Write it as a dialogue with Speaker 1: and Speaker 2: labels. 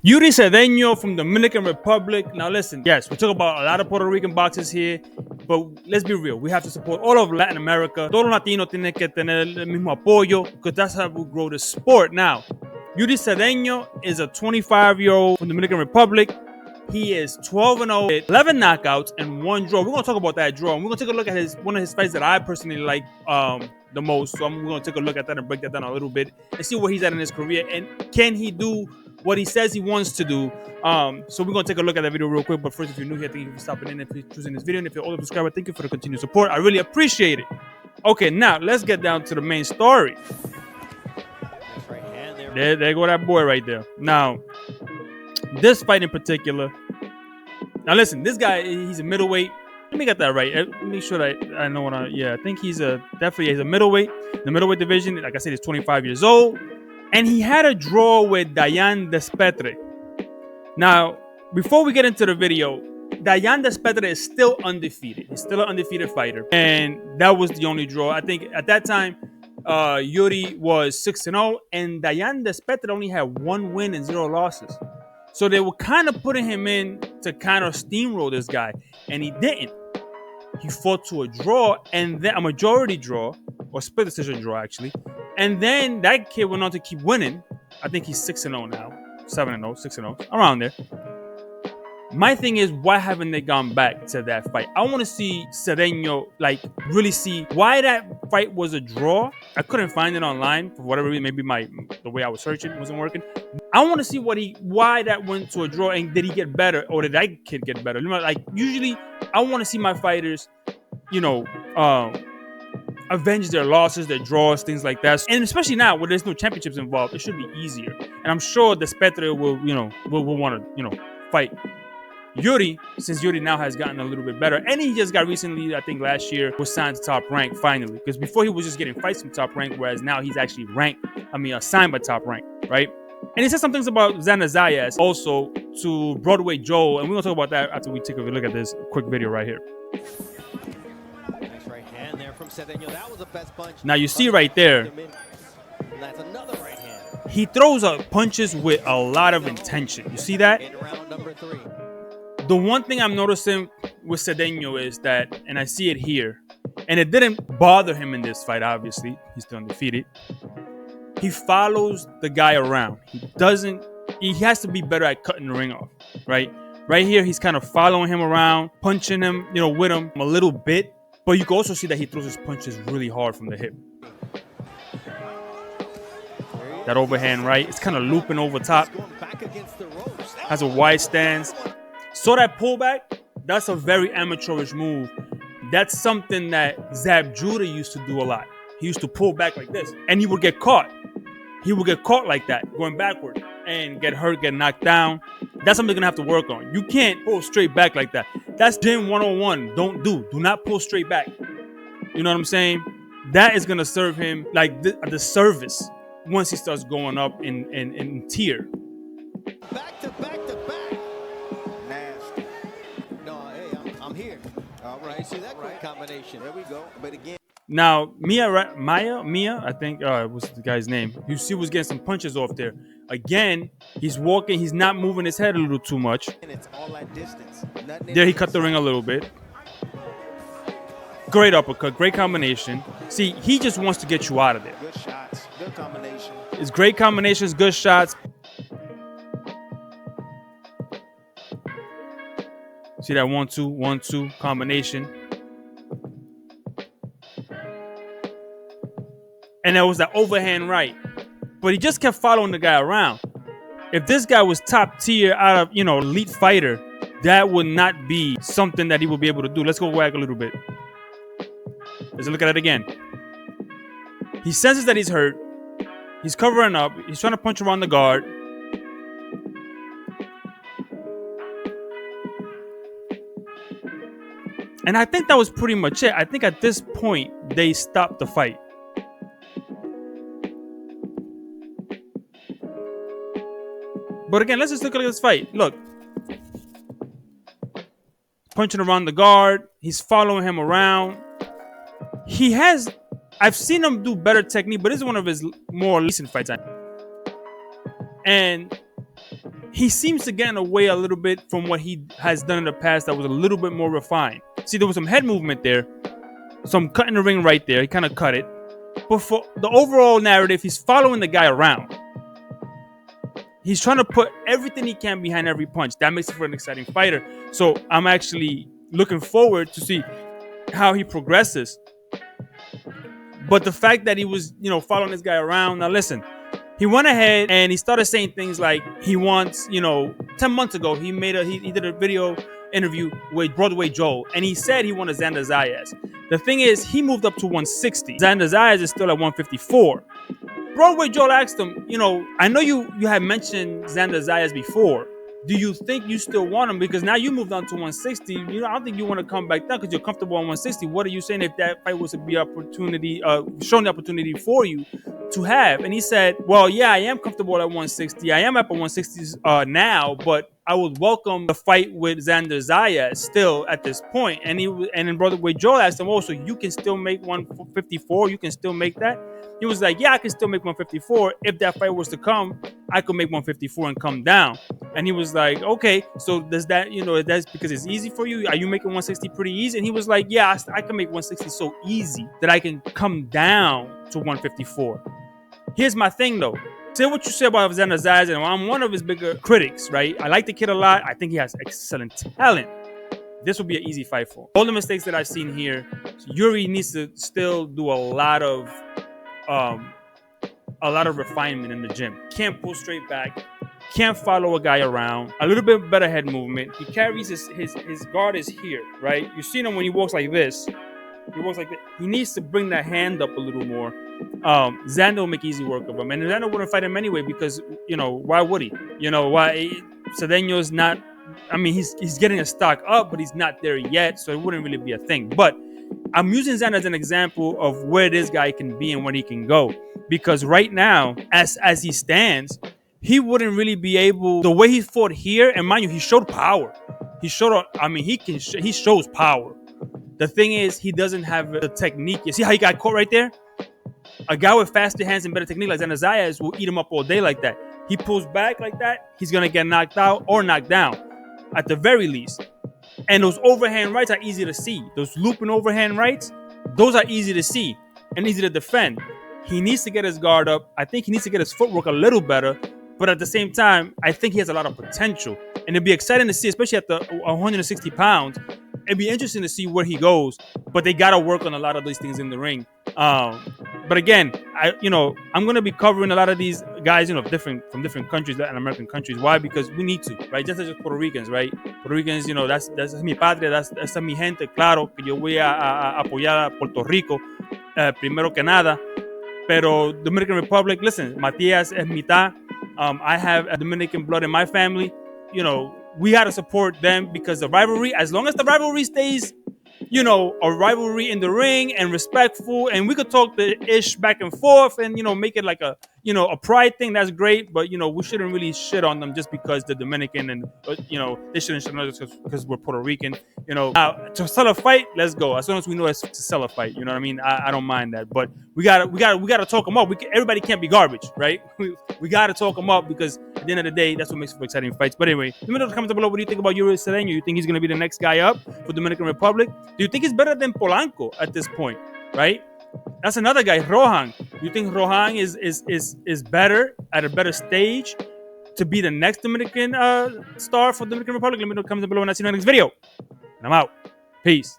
Speaker 1: Euri Cedeño from Dominican Republic. Now listen, yes, we talk about a lot of Puerto Rican boxers here, but let's be real. We have to support all of Latin America. Todo latino tiene que tener el mismo apoyo because that's how we grow the sport. Now, Euri Cedeño is a 25-year-old from Dominican Republic. He is 12-0, 11 knockouts, and 1 draw. We're going to talk about that draw. And we're going to take a look at one of his fights that I personally like the most. So we're going to take a look at that and break that down a little bit and see where he's at in his career. And can he do what he says he wants to do? So we're going to take a look at that video real quick. But first, if you're new here, thank you for stopping in and for choosing this video. And if you're an older subscriber, thank you for the continued support. I really appreciate it. Okay, now let's get down to the main story. There go that boy right there. Now, this fight in particular. Now listen, this guy, he's a middleweight. Let me get that right. Let me make sure that I know what I think he's definitely a middleweight. The middleweight division, like I said, he's 25 years old. And he had a draw with Dayan Despetre. Now, before we get into the video, Dayan Despetre is still undefeated. He's still an undefeated fighter. And that was the only draw. I think at that time, Yuri was 6-0, and Dayan Despetre only had 1 win and 0 losses. So they were kind of putting him in to kind of steamroll this guy, and he didn't. He fought to a draw, and then a majority draw, or split decision draw actually. And then that kid went on to keep winning. I think he's 6-0 now, 7-0, 6-0, around there. My thing is, why haven't they gone back to that fight? I want to see Sadeno, like, really see why that fight was a draw. I couldn't find it online for whatever reason. Maybe the way I was searching wasn't working. I want to see why that went to a draw, and did he get better, or did that kid get better? Like, usually, I want to see my fighters, avenge their losses, their draws, things like that. And especially now, where there's no championships involved, it should be easier. And I'm sure Despetre will want to, fight Yuri, since Yuri now has gotten a little bit better. And he just got recently, I think last year, was signed to Top Rank finally. Because before he was just getting fights from Top Rank, whereas now he's actually signed by Top Rank, right? And he said some things about Xander Zayas also to Broadway Joe. And we're going to talk about that after we take a look at this quick video right here.
Speaker 2: Nice right hand there from Sadeno. That was the best punch.
Speaker 1: Now you see right there,
Speaker 2: that's another right hand.
Speaker 1: He throws up punches with a lot of intention. You see that?
Speaker 2: In round number 3.
Speaker 1: The one thing I'm noticing with Sadeno is that, and I see it here, and it didn't bother him in this fight, obviously. He's still undefeated. He follows the guy around. He has to be better at cutting the ring off, right? Right here, he's kind of following him around, punching him, with him a little bit. But you can also see that he throws his punches really hard from the hip. That overhand right, it's kind of looping over top. Has a wide stance. So that pullback, that's a very amateurish move. That's something that Zab Judah used to do a lot. He used to pull back like this, and he would get caught. He would get caught like that, going backward, and get hurt, get knocked down. That's something you're going to have to work on. You can't pull straight back like that. That's Gym 101. Do not pull straight back. You know what I'm saying? That is going to serve him like the service once he starts going up in tier.
Speaker 2: Back to back to back. Nasty. No, hey, I'm here. All right, see that great combination. There we go. But again.
Speaker 1: Now, Mia, I think, what's the guy's name? You see, was getting some punches off there. Again, he's walking. He's not moving his head a little too much.
Speaker 2: And it's all at distance.
Speaker 1: There, he cut the ring a little bit. Great uppercut, great combination. See, he just wants to get you out of there.
Speaker 2: Good shots, good combination.
Speaker 1: It's great combinations, good shots. See that 1-2 combination. And there was that overhand right. But he just kept following the guy around. If this guy was top tier out of, elite fighter, that would not be something that he would be able to do. Let's go back a little bit. Let's look at it again. He senses that he's hurt. He's covering up. He's trying to punch around the guard. And I think that was pretty much it. I think at this point, they stopped the fight. But again, let's just look at this fight. Look. Punching around the guard. He's following him around. I've seen him do better technique, but this is one of his more recent fights. And he seems to get away a little bit from what he has done in the past that was a little bit more refined. See, there was some head movement there, some cutting the ring right there. He kind of cut it. But for the overall narrative, he's following the guy around. He's trying to put everything he can behind every punch. That makes it for an exciting fighter. So I'm actually looking forward to see how he progresses. But the fact that he was, following this guy around. Now listen, he went ahead and he started saying things like he wants, 10 months ago, he did a video interview with Broadway Joel, and he said he wanted Xander Zayas. The thing is, he moved up to 160. Xander Zayas is still at 154. Broadway Joel asked him, I know you had mentioned Xander Zayas before. Do you think you still want him? Because now you moved on to 160. I don't think you want to come back down because you're comfortable on 160. What are you saying if that fight was to be showing the opportunity for you to have? And he said, well, yeah, I am comfortable at 160. I am up at 160 now, but I would welcome the fight with Xander Zayas still at this point. And then Broadway Joel asked him, oh, so you can still make 154? You can still make that? He was like, yeah, I can still make 154. If that fight was to come, I could make 154 and come down. And he was like, okay, so does that, that's because it's easy for you? Are you making 160 pretty easy? And he was like, yeah, I can make 160 so easy that I can come down to 154. Here's my thing, though. Say what you say about Xander Zayas, and I'm one of his bigger critics, right? I like the kid a lot. I think he has excellent talent. This will be an easy fight for him. All the mistakes that I've seen here, Yuri needs to still do a lot of refinement in the gym. Can't pull straight back. Can't follow a guy around. A little bit better head movement. He carries his guard is here, right? You see him when he walks like this. He walks like that. He needs to bring that hand up a little more. Xander will make easy work of him, and Xander wouldn't fight him anyway because why would he? Why Cedeño's not. I mean, he's getting a stock up, but he's not there yet, so it wouldn't really be a thing. But I'm using Xander as an example of where this guy can be and where he can go, because right now, as he stands, he wouldn't really be able. The way he fought here, and mind you, he showed power. He shows power. The thing is, he doesn't have the technique. You see how he got caught right there? A guy with faster hands and better technique like Xander Zayas will eat him up all day like that. He pulls back like that, he's going to get knocked out or knocked down at the very least. And those overhand rights are easy to see. Those looping overhand rights, those are easy to see and easy to defend. He needs to get his guard up. I think he needs to get his footwork a little better. But at the same time, I think he has a lot of potential. And it'd be exciting to see, especially at the 160 pounds. It'd be interesting to see where he goes. But they got to work on a lot of these things in the ring. But again, I'm going to be covering a lot of these guys, from different countries, Latin American countries. Why? Because we need to, right? Just as Puerto Ricans, right? Puerto Ricans, that's mi patria, that's mi gente. Claro que yo voy a apoyar a Puerto Rico, primero que nada. Pero Dominican Republic, listen, Matias es mitad. I have a Dominican blood in my family. We got to support them because the rivalry, as long as the rivalry stays, a rivalry in the ring and respectful, and we could talk the ish back and forth and, make it like a pride thing. That's great. But, we shouldn't really shit on them just because they're Dominican and, they shouldn't shit on us because we're Puerto Rican. Now, to sell a fight, let's go. As long as we know it's to sell a fight, you know what I mean? I don't mind that. But we gotta talk them up. Everybody can't be garbage, right? We gotta talk them up because at the end of the day, that's what makes for exciting fights. But anyway, let me know in the comments below. What do you think about Euri Cedeño? You think he's gonna be the next guy up for Dominican Republic? Do you think he's better than Polanco at this point, right? That's another guy, Rohan. You think Rohan is better at a better stage to be the next Dominican star for Dominican Republic? Let me know in the comments below, and I'll see you in the next video. And I'm out. Peace.